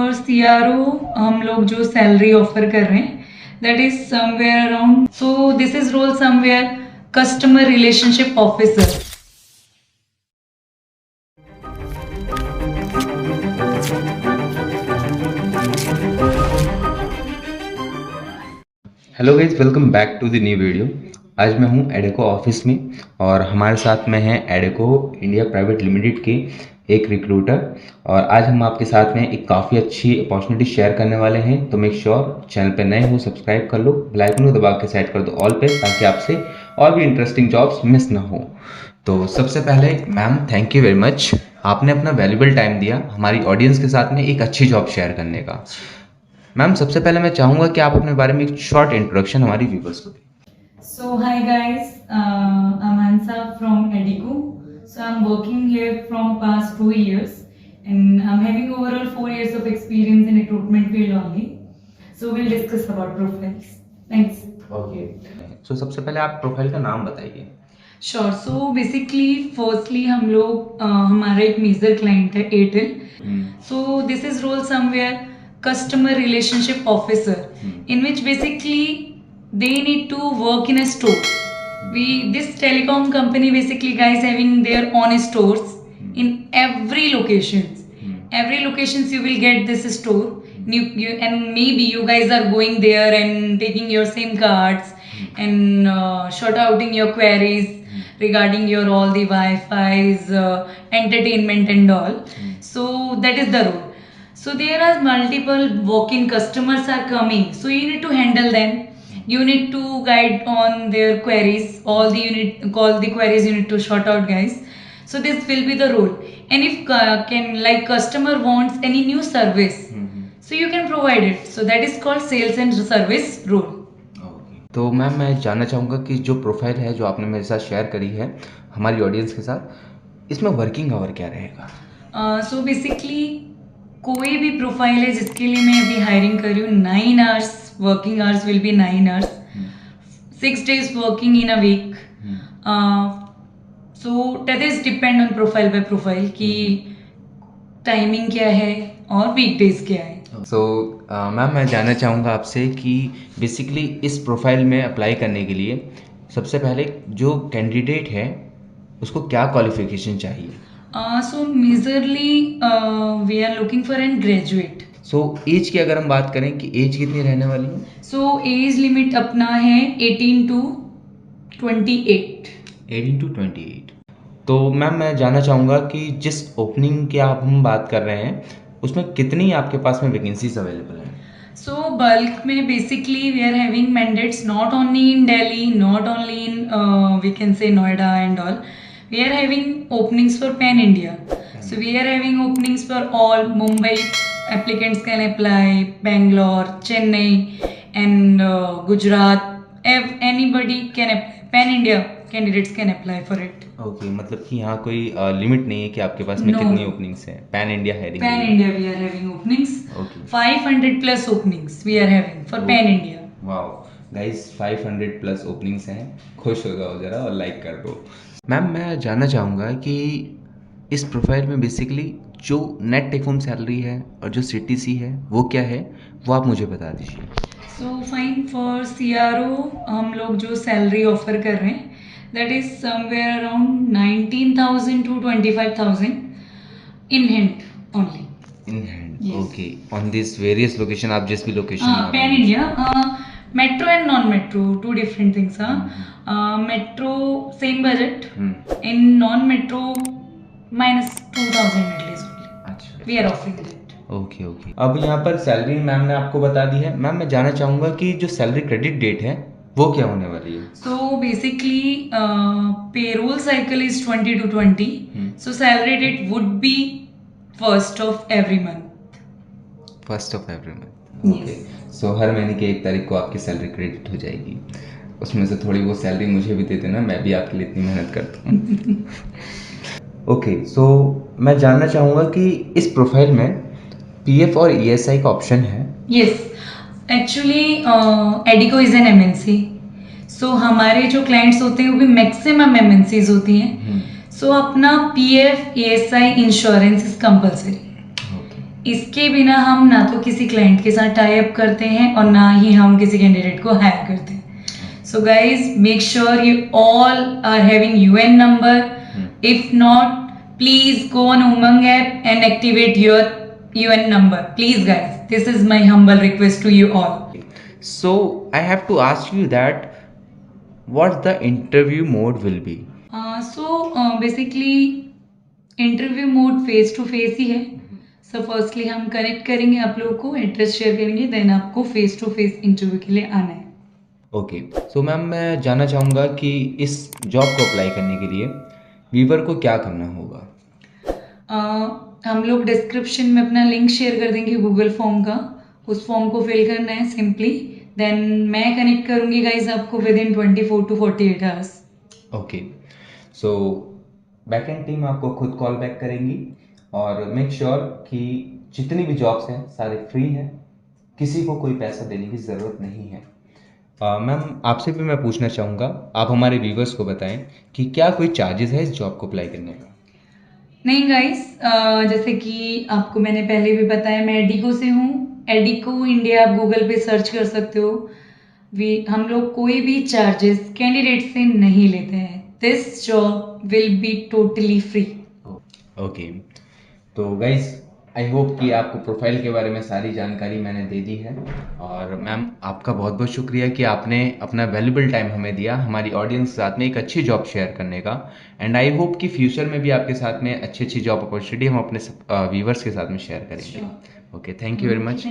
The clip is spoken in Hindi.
फॉर सीआरओ हम लोग जो सैलरी ऑफर कर रहे हैं that is somewhere around, so this is role somewhere customer relationship officer. Hello guys, welcome back to the new video. आज मैं हूं एडेको ऑफिस में और हमारे साथ में है एडेको इंडिया प्राइवेट लिमिटेड के एक रिक्रूटर। और आज हम आपके साथ में एक काफ़ी अच्छी अपॉर्चुनिटी शेयर करने वाले हैं। तो मेक श्योर चैनल पे नए हो सब्सक्राइब कर लो, बेल आइकन को दबा के सेट कर दो ऑल पे, ताकि आपसे और भी इंटरेस्टिंग जॉब्स मिस ना हो। तो सबसे पहले ma'am, thank you very much, आपने अपना वैल्यूबल टाइम दिया हमारी ऑडियंस के साथ में एक अच्छी जॉब शेयर करने का। मैम, सबसे पहले मैं चाहूँगा कि आप अपने बारे में एक शॉर्ट इंट्रोडक्शन हमारी व्यूवर्स को दें। So hi guys, I'm Ansa from Edico. So I'm working here from past 2 years, and I'm having overall 4 years of experience in recruitment field only. So we'll discuss about profiles. Thanks. Okay, so सबसे पहले आप प्रोफाइल का नाम बताइए। श्योर। सो बेसिकली फर्स्टली हम लोग हमारा एक मेजर क्लाइंट है Airtel. So this is role somewhere customer relationship officer, in which basically they need to work in a store. This telecom company basically guys having their own stores in every locations. Every locations you will get this store. And maybe you guys are going there and taking your SIM cards and short outing your queries regarding your all the Wi-Fi's, entertainment and all. So that is the role. So there are multiple walk-in customers are coming. So you need to handle them. You need to guide on their queries. All the you need call the queries you need to sort out, guys. So this will be the role. And if can like customer wants any new service, so you can provide it. So that is called sales and service role. तो मैम, मैं जानना चाहूँगा कि जो प्रोफाइल है जो आपने मेरे साथ शेयर करी है हमारी ऑडियंस के साथ, इसमें वर्किंग आवर क्या रहेगा? सो बेसिकली कोई भी प्रोफाइल है जिसके लिए मैं अभी हायरिंग कर रही हूँ, 9 hours working hours will be 9 hours, 6 days working in a week. So that is depend on profile by profile कि टाइमिंग क्या है और वीकडेज क्या है। सो मैम, मैं जानना चाहूँगा आपसे कि बेसिकली इस प्रोफाइल में अप्लाई करने के लिए सबसे पहले जो कैंडिडेट है उसको क्या क्वालिफिकेशन चाहिए? So majorly we are looking for an graduate. So age की अगर हम बात करें कि एज कितनी रहने वाली है? सो एज लिमिट अपना है 18 to 28। 18 to 28। तो मैम, मैं जानना चाहूँगा कि जिस ओपनिंग की आप हम बात कर रहे हैं उसमें कितनी आपके पास में वैकेंसीज अवेलेबल हैं? So bulk में basically we are having mandates not only in Delhi, not only in we can say Noida and all. We are having openings for pan India. So we are having openings for all. Mumbai applicants can apply, Bangalore, Chennai, and Gujarat. Anybody can apply. Pan India candidates can apply for it. Okay, मतलब कि यहाँ कोई लिमिट नहीं है कि आपके पास में No. कितनी ओपनिंग्स हैं? Pan India hiring? Pan India we are having openings. Okay. 500 plus openings we are having for Pan India. Wow guys, 500 plus openings हैं। खुश हो जाओ ज़रा और लाइक कर दो। मैम, मैं जानना चाहूँगा कि इस प्रोफाइल में बेसिकली जो नेट टेक होम सैलरी है और जो CTC है वो क्या है, वो आप मुझे बता दीजिए। सो फाइन, फॉर सीआरओ हम लोग जो सैलरी ऑफर कर रहे हैं that is somewhere around 19,000 to 25,000 in hand only. In hand? Yes. Okay, on this various location, आप जिस भी location pan India, metro and non metro two different things. Metro same budget, in non metro -2,000 at least अच्छा, we are offering that. Okay okay. अब यहाँ पर सैलरी मैम ने आपको बता दी है। मैम, मैं जानना चाहूँगा कि जो सैलरी क्रेडिट डेट है वो क्या होने वाली है? So basically, payroll cycle is 20 to 20. So salary date would be 1st of every month. 1st of every month। Okay, so हर महीने की 1 तारीख को आपकी सैलरी क्रेडिट हो जाएगी। उसमें से थोड़ी वो सैलरी मुझे भी दे देना, मैं भी आपके लिए इतनी मेहनत करता हूँ। ओके, सो मैं जानना चाहूँगा कि इस प्रोफाइल में PF और ESI का ऑप्शन है? Yes, actually, Edico is an MNC. So हमारे जो क्लाइंट्स होते हैं वो भी मैक्सिमम MNCs होती हैं। सो अपना PF ESI insurance is compulsory. इसके बिना हम ना तो किसी क्लाइंट के साथ टाई अप करते हैं और ना ही हम किसी कैंडिडेट को हायर करते हैं. So guys make sure you all are having UN number. If not, please go on Umang app and activate your UN number. Please guys, this is my humble request to you all. So I have to ask you that what the interview mode will be. Basically interview mode face to face ही है. सो फर्स्टली हम कनेक्ट करेंगे आप लोगों को, एड्रेस शेयर करेंगे, देन आपको फेस टू फेस इंटरव्यू के लिए आना है. ओके, सो मैम मैं जानना चाहूँगा कि इस जॉब को अप्लाई करने के लिए वीवर को क्या करना होगा. हम लोग डिस्क्रिप्शन में अपना लिंक शेयर कर देंगे गूगल फॉर्म का. उस फॉर्म को फिल करना है सिंपली. देन मैं कनेक्ट करूँगी गाइज आपको with in 24 to 48 hours. Okay, so backend team आपको खुद कॉल बैक करेंगी और मेक श्योर कि जितनी भी जॉब्स हैं सारे फ्री हैं, किसी को कोई पैसा देने की ज़रूरत नहीं है. मैम आपसे भी मैं पूछना चाहूँगा, आप हमारे व्यूवर्स को बताएं कि क्या कोई चार्जेस है इस जॉब को अप्लाई करने का. नहीं गाइस, जैसे कि आपको मैंने पहले भी बताया, मैं एडिको से हूँ. एडिको इंडिया आप गूगल पे सर्च कर सकते हो. हम लोग कोई भी चार्जेस कैंडिडेट से नहीं लेते हैं. This job will be totally free. Okay, तो गाइज आई होप कि आपको प्रोफाइल के बारे में सारी जानकारी मैंने दे दी है. और मैम आपका बहुत बहुत शुक्रिया कि आपने अपना वैल्यूबल टाइम हमें दिया हमारी ऑडियंस के साथ में एक अच्छी जॉब शेयर करने का. एंड आई होप कि फ्यूचर में भी आपके साथ में अच्छी अच्छी जॉब अपॉर्चुनिटी हम अपने व्यूवर्स के साथ में शेयर करेंगे. Okay, thank you very much.